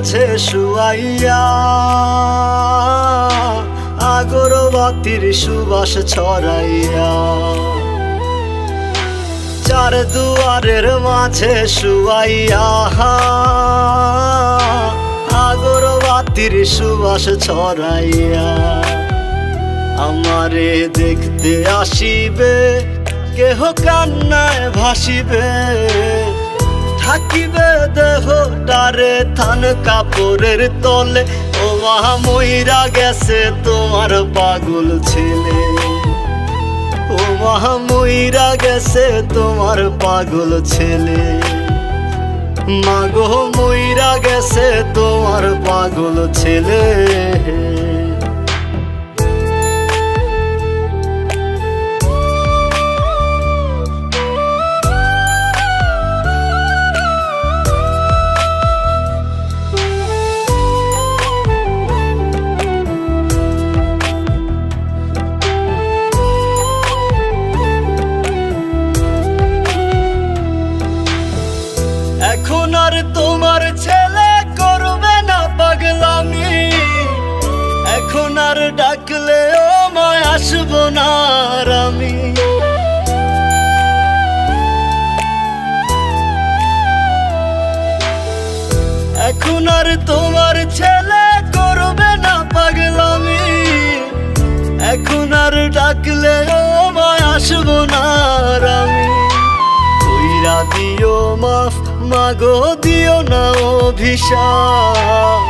মাঝে শুয়াইয়া আগরবাতির সুবাস ছড়াইয়া, চার দুয়ারের মাঝে শুয়াইয়া আগরবাতির সুবাস ছড়াইয়া, আমারে দেখতে আসিবে কেহ কান্নায় ভাসিবে, থাকিবে দেহটারে থান কাপড়ের তলে। ও মা মইরা গেছে তোমার পাগল ছেলে, ও মা মইরা গেছে তোমার পাগল ছেলে, মাগো মইরা গেছে তোমার পাগল ছেলে। এখন আর তোমার ছেলে করবে না পাগলামি, এখন আর ডাকলেও মায় আসবো না আর আমি। এখন আর তোমার ছেলে করবে না পাগলামি, এখন আর ডাকলেও মায় আসবো না আর আমি। কইরা দিও মাফ মাগো, দিও না অভিশাপ,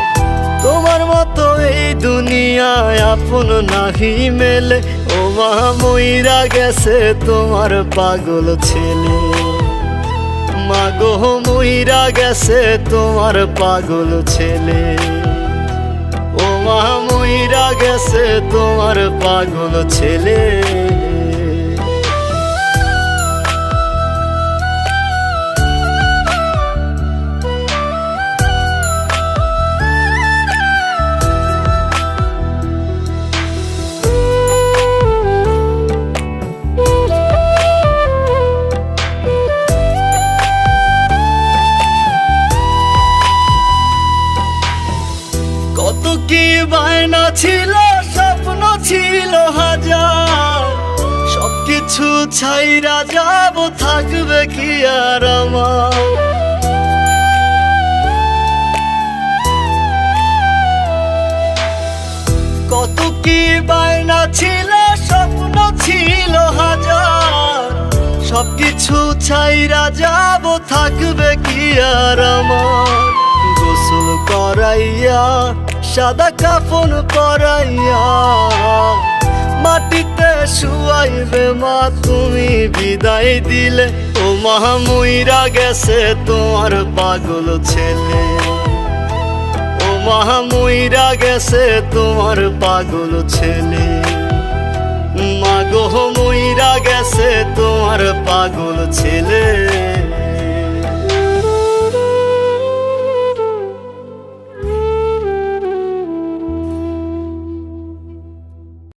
তোমার মতো এই দুনিয়ায় আপন নাহি মেলে। ও মা মইরা গেছে তোমার পাগল ছেলে, মাগো মইরা গেছে তোমার পাগল ছেলে, ও মা মইরা গেছে তোমার পাগল ছেলে। কত কি বায়না ছিল, স্বপ্ন ছিল হাজার, সবকিছু ছাইরা যাব, থাকবে কি আর আমার। কত কি বায়না ছিল, স্বপ্ন ছিল হাজার, সবকিছু ছাইরা যাব, থাকবে কি আর আমার। গোসল করাইয়া সাদা কাফন পরাইয়া মাটিতে শুয়াইবে মা তুমি বিদায় দিলে। ও মা মইরা গেছে তোমার পাগল ছেলে, ও মা মইরা গেছে তোমার পাগল ছেলে, মাগো মইরা গেছে তোমার পাগল ছেলে।